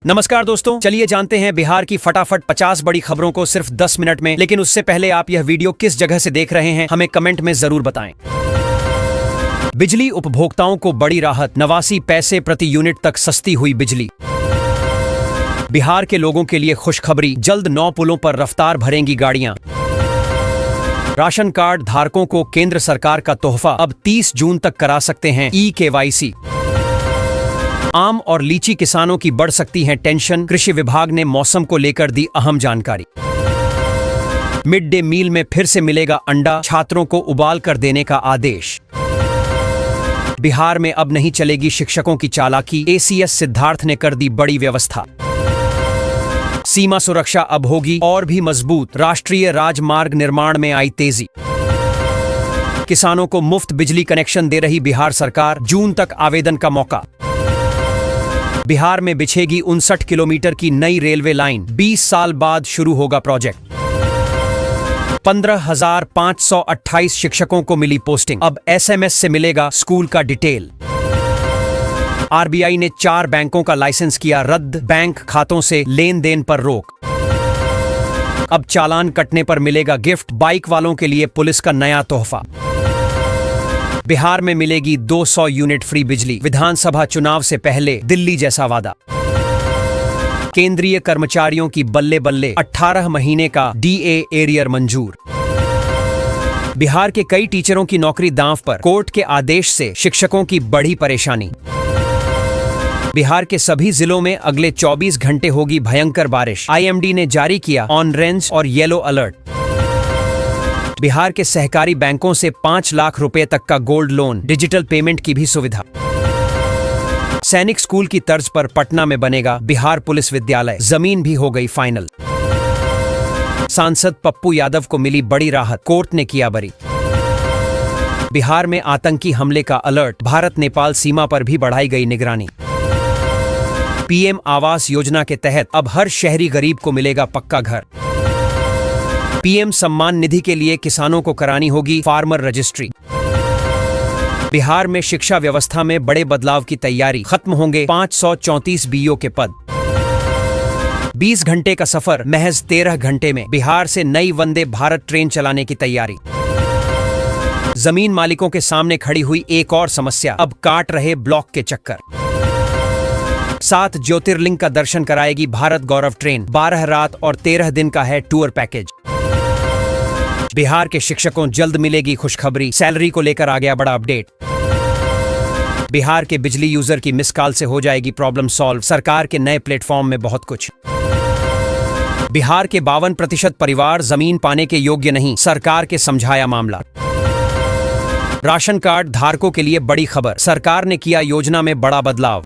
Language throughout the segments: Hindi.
नमस्कार दोस्तों, चलिए जानते हैं बिहार की फटाफट 50 बड़ी खबरों को सिर्फ 10 मिनट में। लेकिन उससे पहले आप यह वीडियो किस जगह से देख रहे हैं हमें कमेंट में जरूर बताएं। बिजली उपभोक्ताओं को बड़ी राहत, 89 पैसे प्रति यूनिट तक सस्ती हुई बिजली। बिहार के लोगों के लिए खुशखबरी, जल्द 9 पुलों पर रफ्तार भरेंगी गाड़ियां। राशन कार्ड धारकों को केंद्र सरकार का तोहफा, अब 30 जून तक करा सकते हैं ई-KYC। आम और लीची किसानों की बढ़ सकती है टेंशन, कृषि विभाग ने मौसम को लेकर दी अहम जानकारी। मिड डे मील में फिर से मिलेगा अंडा, छात्रों को उबाल कर देने का आदेश। बिहार में अब नहीं चलेगी शिक्षकों की चालाकी, ACS सिद्धार्थ ने कर दी बड़ी व्यवस्था। सीमा सुरक्षा अब होगी और भी मजबूत, राष्ट्रीय राजमार्ग निर्माण में आई तेजी। किसानों को मुफ्त बिजली कनेक्शन दे रही बिहार सरकार, जून तक आवेदन का मौका। बिहार में बिछेगी 59 किलोमीटर की नई रेलवे लाइन, 20 साल बाद शुरू होगा प्रोजेक्ट। 15,528 शिक्षकों को मिली पोस्टिंग, अब SMS से मिलेगा स्कूल का डिटेल। RBI ने 4 बैंकों का लाइसेंस किया रद्द, बैंक खातों से लेन देन पर रोक। अब चालान कटने पर मिलेगा गिफ्ट, बाइक वालों के लिए पुलिस का नया तोहफा। बिहार में मिलेगी 200 यूनिट फ्री बिजली, विधानसभा चुनाव से पहले दिल्ली जैसा वादा। केंद्रीय कर्मचारियों की बल्ले बल्ले, 18 महीने का DA एरियर मंजूर। बिहार के कई टीचरों की नौकरी दांव पर, कोर्ट के आदेश से शिक्षकों की बढ़ी परेशानी। बिहार के सभी जिलों में अगले 24 घंटे होगी भयंकर बारिश, IMD ने जारी किया ऑरेंज और येलो अलर्ट। बिहार के सहकारी बैंकों से 5 लाख रुपए तक का गोल्ड लोन, डिजिटल पेमेंट की भी सुविधा। सैनिक स्कूल की तर्ज पर पटना में बनेगा बिहार पुलिस विद्यालय, जमीन भी हो गई फाइनल। सांसद पप्पू यादव को मिली बड़ी राहत, कोर्ट ने किया बरी। बिहार में आतंकी हमले का अलर्ट, भारत नेपाल सीमा पर भी बढ़ाई गई निगरानी। PM आवास योजना के तहत अब हर शहरी गरीब को मिलेगा पक्का घर। PM सम्मान निधि के लिए किसानों को करानी होगी फार्मर रजिस्ट्री। बिहार में शिक्षा व्यवस्था में बड़े बदलाव की तैयारी, खत्म होंगे 534 BO के पद। 20 घंटे का सफर महज 13 घंटे में, बिहार से नई वंदे भारत ट्रेन चलाने की तैयारी। जमीन मालिकों के सामने खड़ी हुई एक और समस्या, अब काट रहे ब्लॉक के चक्कर। 7 ज्योतिर्लिंग का दर्शन कराएगी भारत गौरव ट्रेन, 12 रात और 13 दिन का है टूर पैकेज। बिहार के शिक्षकों जल्द मिलेगी खुशखबरी, सैलरी को लेकर आ गया बड़ा अपडेट। बिहार के बिजली यूजर की मिस कॉल से हो जाएगी प्रॉब्लम सॉल्व, सरकार के नए प्लेटफॉर्म में बहुत कुछ। बिहार के 52% परिवार जमीन पाने के योग्य नहीं, सरकार के समझाया मामला। राशन कार्ड धारकों के लिए बड़ी खबर, सरकार ने किया योजना में बड़ा बदलाव।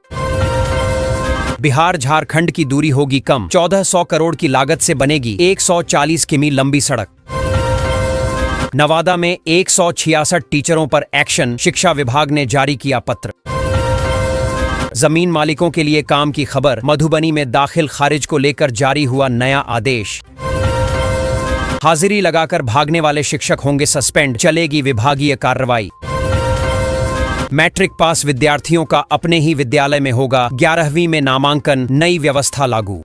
बिहार झारखंड की दूरी होगी कम, 1400 करोड़ की लागत से बनेगी 140 किमी लंबी सड़क। नवादा में 166 टीचरों पर एक्शन, शिक्षा विभाग ने जारी किया पत्र। जमीन मालिकों के लिए काम की खबर, मधुबनी में दाखिल खारिज को लेकर जारी हुआ नया आदेश। हाजिरी लगाकर भागने वाले शिक्षक होंगे सस्पेंड, चलेगी विभागीय कार्रवाई। मैट्रिक पास विद्यार्थियों का अपने ही विद्यालय में होगा 11वीं में नामांकन, नई व्यवस्था लागू।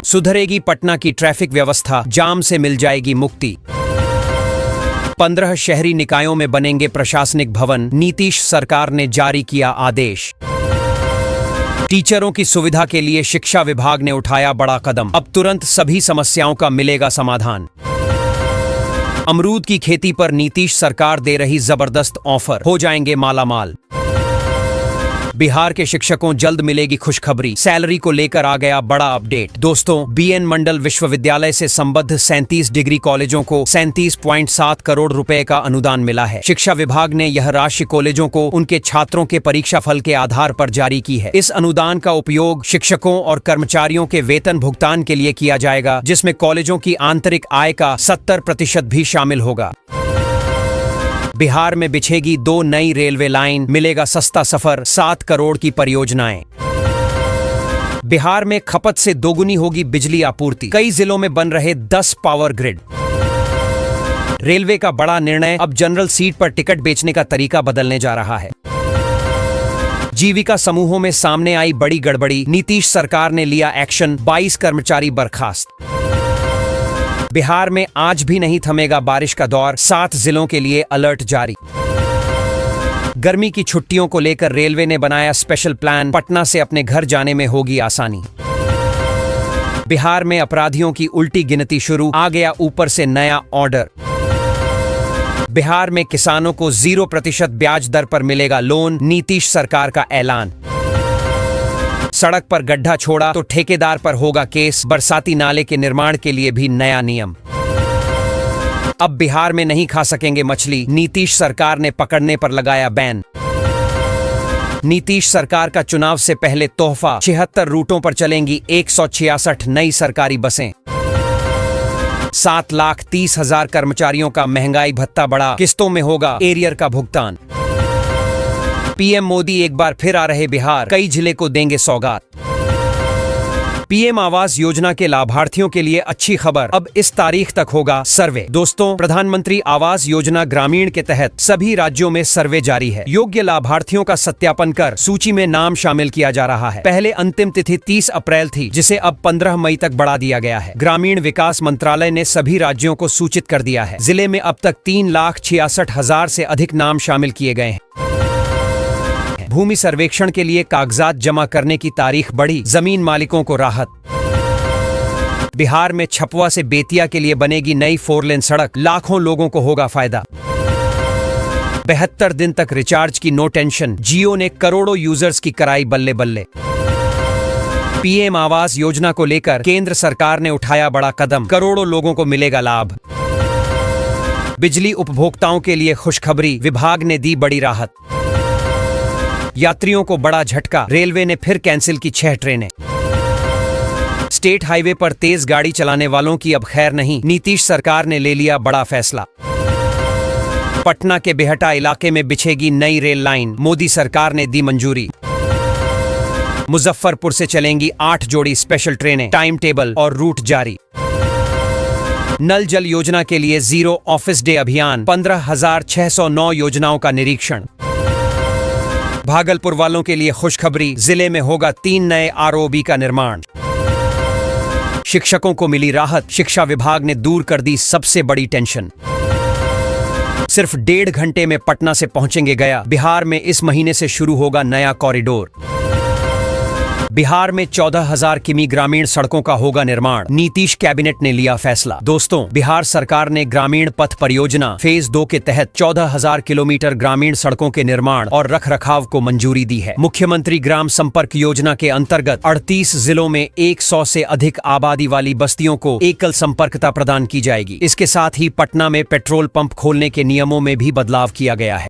सुधरेगी पटना की ट्रैफिक व्यवस्था, जाम से मिल जाएगी मुक्ति। 15 शहरी निकायों में बनेंगे प्रशासनिक भवन, नीतीश सरकार ने जारी किया आदेश। टीचरों की सुविधा के लिए शिक्षा विभाग ने उठाया बड़ा कदम, अब तुरंत सभी समस्याओं का मिलेगा समाधान। अमरूद की खेती पर नीतीश सरकार दे रही जबरदस्त ऑफर, हो जाएंगे मालामाल। बिहार के शिक्षकों जल्द मिलेगी खुशखबरी, सैलरी को लेकर आ गया बड़ा अपडेट। दोस्तों, BN मंडल विश्वविद्यालय से संबद्ध 37 डिग्री कॉलेजों को 37.7 करोड़ रुपए का अनुदान मिला है। शिक्षा विभाग ने यह राशि कॉलेजों को उनके छात्रों के परीक्षा फल के आधार पर जारी की है। इस अनुदान का उपयोग शिक्षकों और कर्मचारियों के वेतन भुगतान के लिए किया जाएगा, जिसमें कॉलेजों की आंतरिक आय का 70% भी शामिल होगा। बिहार में बिछेगी 2 नई रेलवे लाइन, मिलेगा सस्ता सफर, 7 करोड़ की परियोजनाएं। बिहार में खपत से दोगुनी होगी बिजली आपूर्ति, कई जिलों में बन रहे 10 पावर ग्रिड। रेलवे का बड़ा निर्णय, अब जनरल सीट पर टिकट बेचने का तरीका बदलने जा रहा है। जीविका समूहों में सामने आई बड़ी गड़बड़ी, नीतीश सरकार ने लिया एक्शन, 22 कर्मचारी बर्खास्त। बिहार में आज भी नहीं थमेगा बारिश का दौर, 7 जिलों के लिए अलर्ट जारी। गर्मी की छुट्टियों को लेकर रेलवे ने बनाया स्पेशल प्लान, पटना से अपने घर जाने में होगी आसानी। बिहार में अपराधियों की उल्टी गिनती शुरू, आ गया ऊपर से नया ऑर्डर। बिहार में किसानों को 0% ब्याज दर पर मिलेगा लोन, नीतीश सरकार का ऐलान। सड़क पर गड्ढा छोड़ा तो ठेकेदार पर होगा केस, बरसाती नाले के निर्माण के लिए भी नया नियम। अब बिहार में नहीं खा सकेंगे मछली, नीतीश सरकार ने पकड़ने पर लगाया बैन। नीतीश सरकार का चुनाव से पहले तोहफा, 76 रूटों पर चलेंगी 166 नई सरकारी बसें। 7,30,000 कर्मचारियों का महंगाई भत्ता बढ़ा, किस्तों में होगा एरियर का भुगतान। पीएम मोदी एक बार फिर आ रहे बिहार, कई जिले को देंगे सौगात। पीएम आवास योजना के लाभार्थियों के लिए अच्छी खबर, अब इस तारीख तक होगा सर्वे। दोस्तों, प्रधानमंत्री आवास योजना ग्रामीण के तहत सभी राज्यों में सर्वे जारी है। योग्य लाभार्थियों का सत्यापन कर सूची में नाम शामिल किया जा रहा है। पहले अंतिम तिथि 30 अप्रैल थी, जिसे अब 15 मई तक बढ़ा दिया गया है। ग्रामीण विकास मंत्रालय ने सभी राज्यों को सूचित कर दिया है। जिले में अब तक 3,66,000 से अधिक नाम शामिल किए गए हैं। भूमि सर्वेक्षण के लिए कागजात जमा करने की तारीख बढ़ी, जमीन मालिकों को राहत। बिहार में छपवा से बेतिया के लिए बनेगी नई 4 लेन सड़क, लाखों लोगों को होगा फायदा। 72 दिन तक रिचार्ज की नो टेंशन, जियो ने करोड़ों यूजर्स की कराई बल्ले बल्ले। पीएम आवास योजना को लेकर केंद्र सरकार ने उठाया बड़ा कदम, करोड़ों लोगों को मिलेगा लाभ। बिजली उपभोक्ताओं के लिए खुशखबरी, विभाग ने दी बड़ी राहत। यात्रियों को बड़ा झटका, रेलवे ने फिर कैंसिल की 6 ट्रेनें। स्टेट हाईवे पर तेज गाड़ी चलाने वालों की अब खैर नहीं, नीतीश सरकार ने ले लिया बड़ा फैसला। पटना के बेहटा इलाके में बिछेगी नई रेल लाइन, मोदी सरकार ने दी मंजूरी। मुजफ्फरपुर से चलेंगी 8 जोड़ी स्पेशल ट्रेनें, टाइम टेबल और रूट जारी। नल जल योजना के लिए 0 ऑफिस डे अभियान, 15,609 योजनाओं का निरीक्षण। भागलपुर वालों के लिए खुशखबरी, जिले में होगा 3 नए आरओबी का निर्माण। शिक्षकों को मिली राहत, शिक्षा विभाग ने दूर कर दी सबसे बड़ी टेंशन। सिर्फ 1.5 घंटे में पटना से पहुंचेंगे गया। बिहार में इस महीने से शुरू होगा नया कॉरिडोर। बिहार में 14,000 किमी ग्रामीण सड़कों का होगा निर्माण, नीतीश कैबिनेट ने लिया फैसला। दोस्तों, बिहार सरकार ने ग्रामीण पथ परियोजना फेज 2 के तहत 14,000 किलोमीटर ग्रामीण सड़कों के निर्माण और रखरखाव को मंजूरी दी है। मुख्यमंत्री ग्राम संपर्क योजना के अंतर्गत 38 जिलों में 100 से अधिक आबादी वाली बस्तियों को एकल संपर्कता प्रदान की जाएगी। इसके साथ ही पटना में पेट्रोल पंप खोलने के नियमों में भी बदलाव किया गया है।